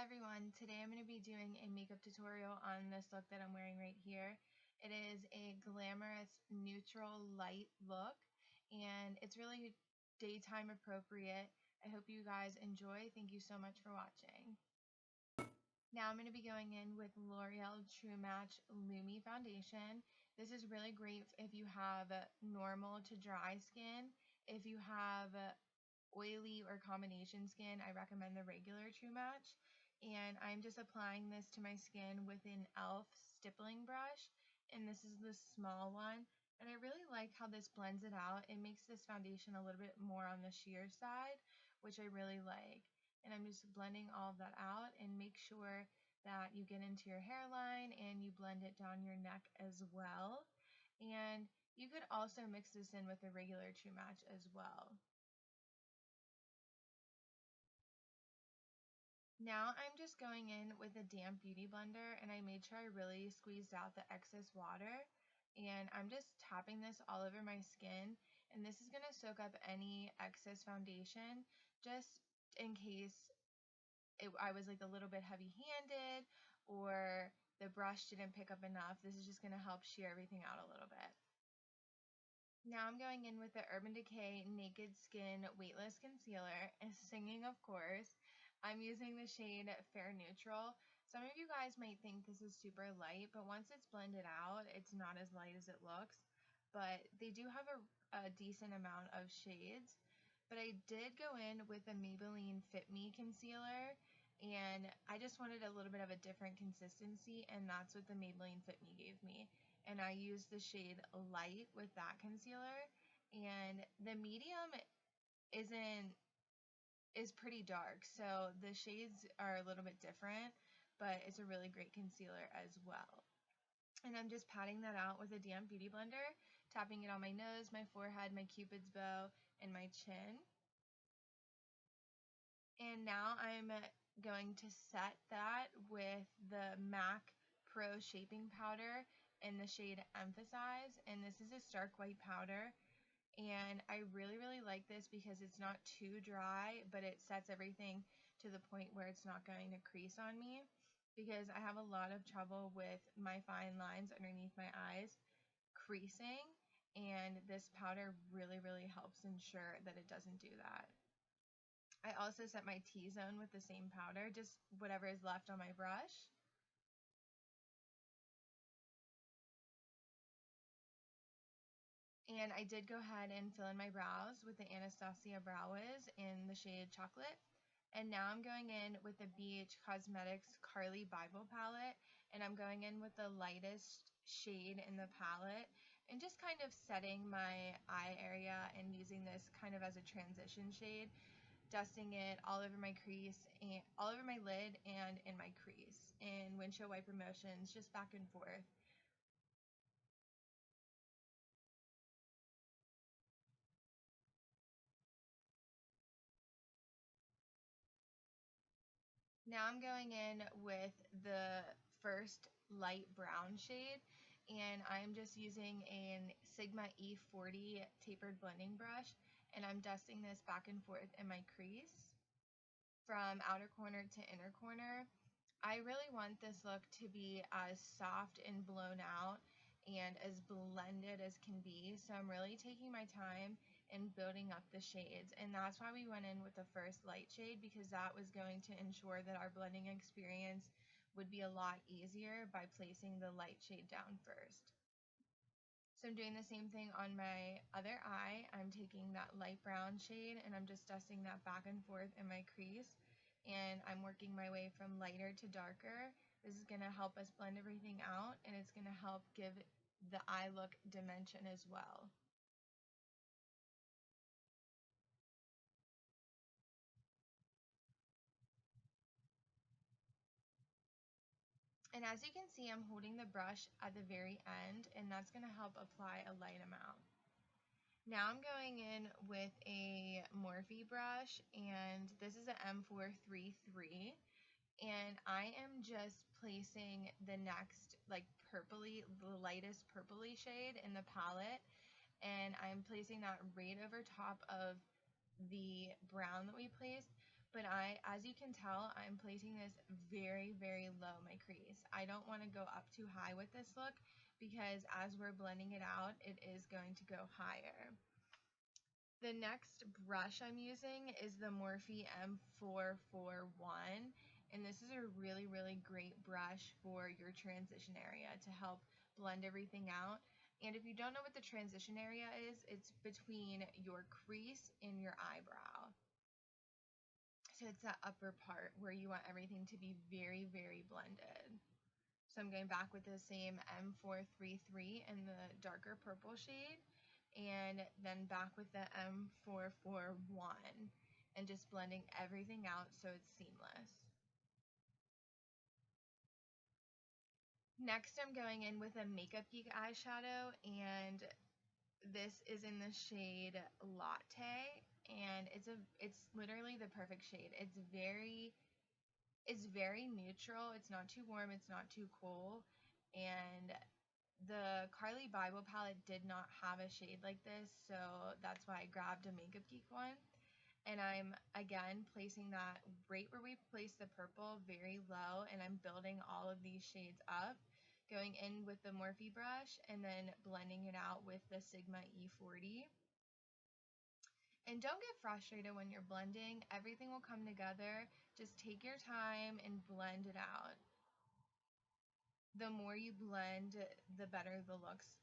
Hi everyone, today I'm going to be doing a makeup tutorial on this look that I'm wearing right here. It is a glamorous neutral light look and it's really daytime appropriate. I hope you guys enjoy. Thank you so much for watching. Now I'm going to be going in with L'Oreal True Match Lumi foundation. This is really great if you have normal to dry skin. If you have oily or combination skin, I recommend the regular True Match. And I'm just applying this to my skin with an e.l.f. stippling brush, and this is the small one. And I really like how this blends it out. It makes this foundation a little bit more on the sheer side, which I really like. And I'm just blending all of that out, and make sure that you get into your hairline and you blend it down your neck as well. And you could also mix this in with a regular True Match as well. Now I'm just going in with a damp beauty blender, and I made sure I really squeezed out the excess water, and I'm just tapping this all over my skin, and this is going to soak up any excess foundation just in case I was like a little bit heavy handed or the brush didn't pick up enough. This is just going to help sheer everything out a little bit. Now I'm going in with the Urban Decay Naked Skin Weightless Concealer, and singing of course. I'm using the shade Fair Neutral. Some of you guys might think this is super light, but once it's blended out, it's not as light as it looks. But they do have a decent amount of shades. But I did go in with a Maybelline Fit Me concealer, and I just wanted a little bit of a different consistency, and that's what the Maybelline Fit Me gave me. And I used the shade Light with that concealer, and the medium is pretty dark, so the shades are a little bit different, but it's a really great concealer as well. And I'm just patting that out with a damp beauty blender, tapping it on my nose, my forehead, my cupid's bow, and my chin. And now I'm going to set that with the MAC Pro Shaping Powder in the shade Emphasize, and this is a stark white powder. And I really like this because it's not too dry, but it sets everything to the point where it's not going to crease on me, because I have a lot of trouble with my fine lines underneath my eyes creasing, and this powder really helps ensure that it doesn't do that. I also set my T-zone with the same powder, just whatever is left on my brush. And I did go ahead and fill in my brows with the Anastasia Brow Wiz in the shade Chocolate. And now I'm going in with the Cosmetics Carli Bybel palette, and I'm going in with the lightest shade in the palette, and just kind of setting my eye area and using this kind of as a transition shade, dusting it all over my crease, and all over my lid and in my crease, in windshield wiper motions, just back and forth. Now I'm going in with the first light brown shade, and I'm just using a Sigma E40 tapered blending brush, and I'm dusting this back and forth in my crease from outer corner to inner corner. I really want this look to be as soft and blown out and as blended as can be, so I'm really taking my time and building up the shades, and that's why we went in with the first light shade, because that was going to ensure that our blending experience would be a lot easier by placing the light shade down first. So I'm doing the same thing on my other eye. I'm taking that light brown shade and I'm just dusting that back and forth in my crease, and I'm working my way from lighter to darker. This is going to help us blend everything out, and it's going to help give the eye look dimension as well. And as you can see, I'm holding the brush at the very end, and that's going to help apply a light amount. Now I'm going in with a Morphe brush, and this is an M433, and I am just placing the next, like, purpley, the lightest purpley shade in the palette, and I'm placing that right over top of the brown that we placed, But as you can tell, I'm placing this very, very low, my crease. I don't want to go up too high with this look because as we're blending it out, it is going to go higher. The next brush I'm using is the Morphe M441, and this is a really, really great brush for your transition area to help blend everything out. And if you don't know what the transition area is, it's between your crease and your eyebrow. So it's that upper part where you want everything to be very, very blended. So I'm going back with the same M433 in the darker purple shade, and then back with the M441 and just blending everything out so it's seamless. Next, I'm going in with a Makeup Geek eyeshadow, and this is in the shade Latte, and it's literally the perfect shade. It's very neutral. It's not too warm, it's not too cool, and the Carli Bybel palette did not have a shade like this, so that's why I grabbed a Makeup Geek one. And I'm again placing that right where we placed the purple, very low, and I'm building all of these shades up, going in with the Morphe brush and then blending it out with the Sigma E40. And don't get frustrated when you're blending. Everything will come together. Just take your time and blend it out. The more you blend, the better the look's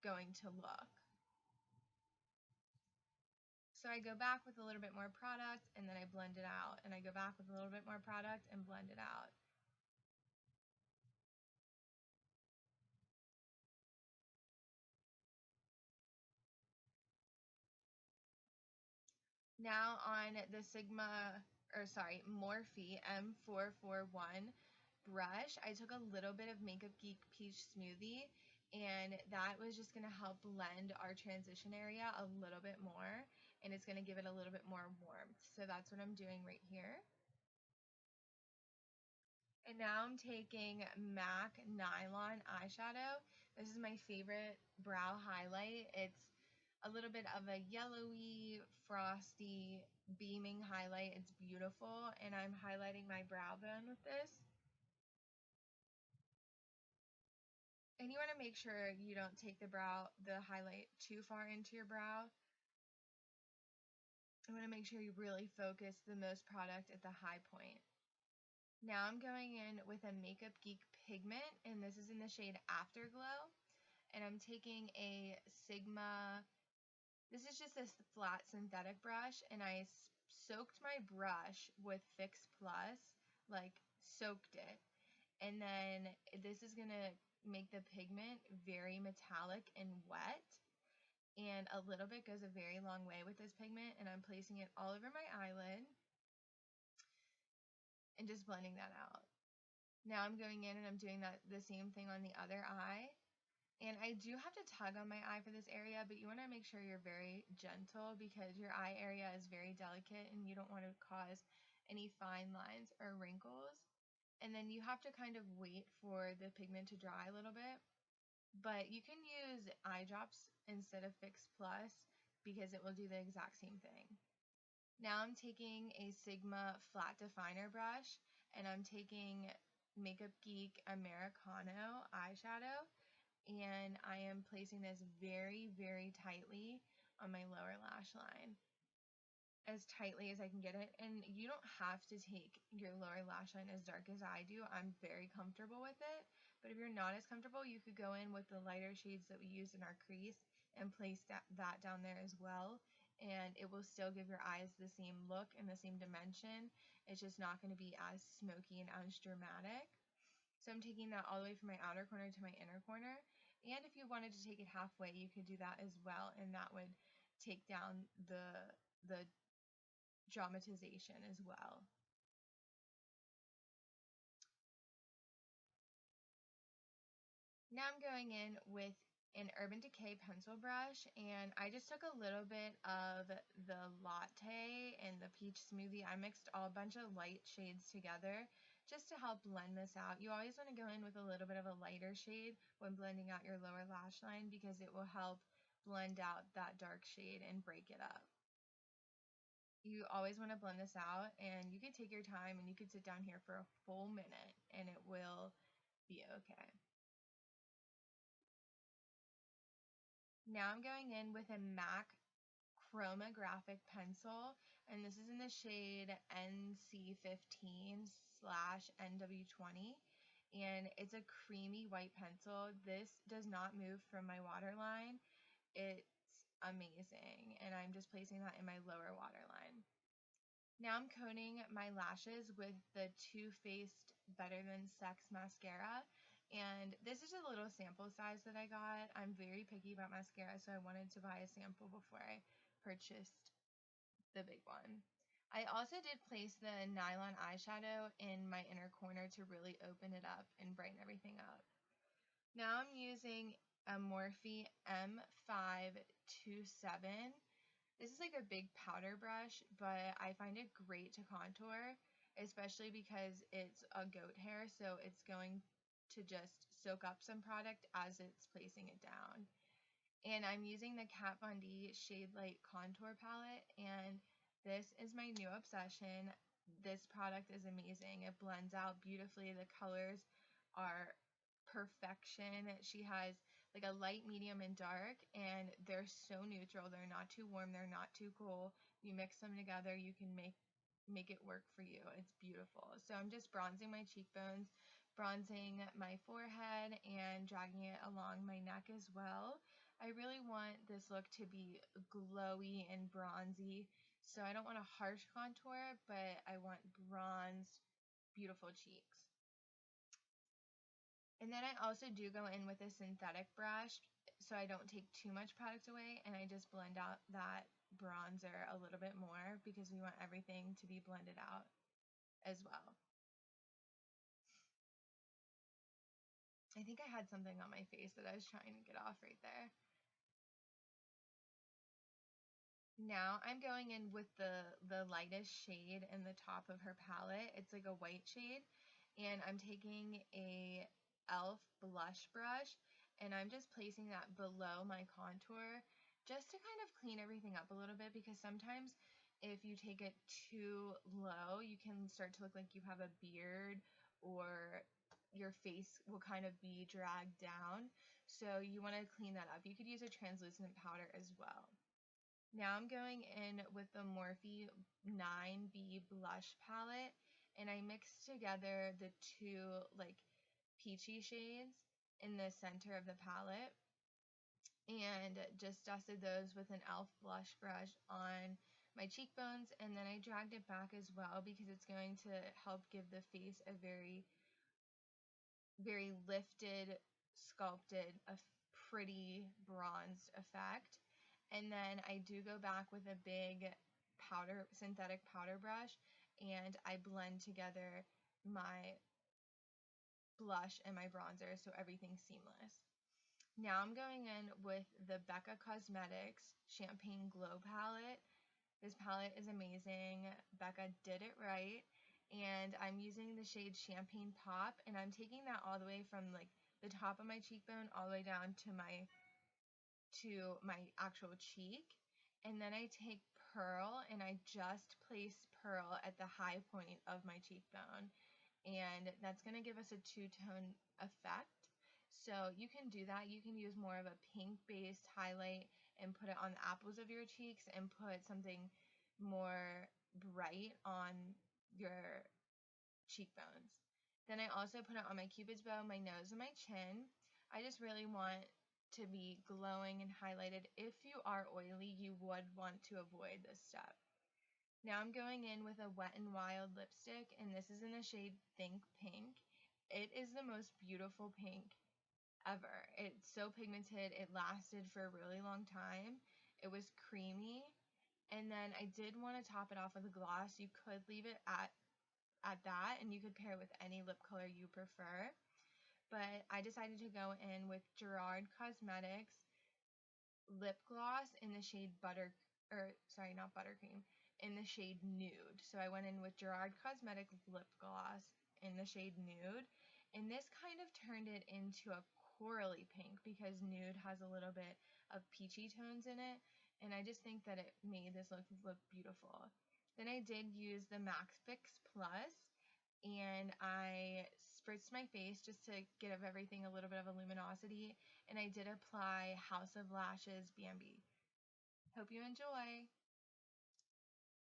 going to look. So I go back with a little bit more product and then I blend it out, and I go back with a little bit more product and blend it out. Now on the Morphe M441 brush, I took a little bit of Makeup Geek Peach Smoothie, and that was just going to help blend our transition area a little bit more, and it's going to give it a little bit more warmth. So that's what I'm doing right here. And now I'm taking MAC Nylon eyeshadow. This is my favorite brow highlight. It's a little bit of a yellowy, frosty, beaming highlight. It's beautiful, and I'm highlighting my brow bone with this. And you want to make sure you don't take the highlight too far into your brow. You want to make sure you really focus the most product at the high point. Now I'm going in with a Makeup Geek Pigment, and this is in the shade Afterglow. And I'm taking a Sigma, this is just this flat synthetic brush, and I soaked my brush with Fix Plus, like soaked it. And then this is going to make the pigment very metallic and wet. And a little bit goes a very long way with this pigment, and I'm placing it all over my eyelid and just blending that out. Now I'm going in and I'm doing the same thing on the other eye. And I do have to tug on my eye for this area, but you want to make sure you're very gentle because your eye area is very delicate and you don't want to cause any fine lines or wrinkles. And then you have to kind of wait for the pigment to dry a little bit. But you can use eye drops instead of Fix Plus because it will do the exact same thing. Now I'm taking a Sigma flat definer brush, and I'm taking Makeup Geek Americano eyeshadow, and I am placing this very, very tightly on my lower lash line, as tightly as I can get it. And you don't have to take your lower lash line as dark as I do. I'm very comfortable with it, but if you're not as comfortable, you could go in with the lighter shades that we used in our crease and place that down there as well, and it will still give your eyes the same look and the same dimension. It's just not going to be as smoky and as dramatic. So I'm taking that all the way from my outer corner to my inner corner, and if you wanted to take it halfway, you could do that as well, and that would take down the dramatization as well. Now I'm going in with an Urban Decay pencil brush, and I just took a little bit of the Latte and the Peach Smoothie. I mixed a bunch of light shades together just to help blend this out. You always want to go in with a little bit of a lighter shade when blending out your lower lash line because it will help blend out that dark shade and break it up. You always want to blend this out, and you could take your time and you could sit down here for a full minute and it will be okay. Now I'm going in with a MAC chromographic pencil, and this is in the shade NC15/NW20, and it's a creamy white pencil. This does not move from my waterline. It's amazing, and I'm just placing that in my lower waterline. Now I'm coating my lashes with the Too Faced Better Than Sex mascara, and this is a little sample size that I got. I'm very picky about mascara, so I wanted to buy a sample before I purchased the big one. I also did place the nylon eyeshadow in my inner corner to really open it up and brighten everything up. Now I'm using a Morphe M527. This is like a big powder brush, but I find it great to contour, especially because it's a goat hair, so it's going to just soak up some product as it's placing it down. And I'm using the Kat Von D Shade Light Contour Palette, and this is my new obsession. This product is amazing. It blends out beautifully. The colors are perfection. She has like a light, medium, and dark, and they're so neutral. They're not too warm, they're not too cool. You mix them together, you can make it work for you. It's beautiful. So I'm just bronzing my cheekbones, bronzing my forehead, and dragging it along my neck as well. I really want this look to be glowy and bronzy, so I don't want a harsh contour, but I want bronzed, beautiful cheeks. And then I also do go in with a synthetic brush so I don't take too much product away, and I just blend out that bronzer a little bit more because we want everything to be blended out as well. I think I had something on my face that I was trying to get off right there. Now I'm going in with the lightest shade in the top of her palette. It's like a white shade, and I'm taking a e.l.f. blush brush, and I'm just placing that below my contour just to kind of clean everything up a little bit, because sometimes if you take it too low, you can start to look like you have a beard, or your face will kind of be dragged down. So you want to clean that up. You could use a translucent powder as well. Now I'm going in with the Morphe 9B blush palette, and I mixed together the two like peachy shades in the center of the palette, and just dusted those with an e.l.f. blush brush on my cheekbones, and then I dragged it back as well because it's going to help give the face a very lifted, sculpted, a pretty bronzed effect. And then I do go back with a big synthetic powder brush, and I blend together my blush and my bronzer so everything's seamless. Now I'm going in with the Becca Cosmetics Champagne Glow palette. This palette is amazing. Becca did it right. And I'm using the shade Champagne Pop, and I'm taking that all the way from like the top of my cheekbone all the way down to my actual cheek. And then I take Pearl, and I just place Pearl at the high point of my cheekbone. And that's going to give us a two-tone effect. So you can do that. You can use more of a pink-based highlight and put it on the apples of your cheeks, and put something more bright on your cheekbones. Then I also put it on my cupid's bow, my nose, and my chin. I just really want to be glowing and highlighted. If you are oily, you would want to avoid this step. Now I'm going in with a Wet n Wild lipstick, and this is in the shade Think Pink. It is the most beautiful pink ever. It's so pigmented. It lasted for a really long time. It was creamy. And then I did want to top it off with a gloss. You could leave it at that, and you could pair it with any lip color you prefer. But I decided to go in with Gerard Cosmetics lip gloss in the shade not buttercream, in the shade Nude. So I went in with Gerard Cosmetics lip gloss in the shade Nude, and this kind of turned it into a corally pink because Nude has a little bit of peachy tones in it, and I just think that it made this look beautiful. Then I did use the Max Fix Plus, and I spritzed my face just to give everything a little bit of a luminosity, and I did apply House of Lashes Bambi. Hope you enjoy!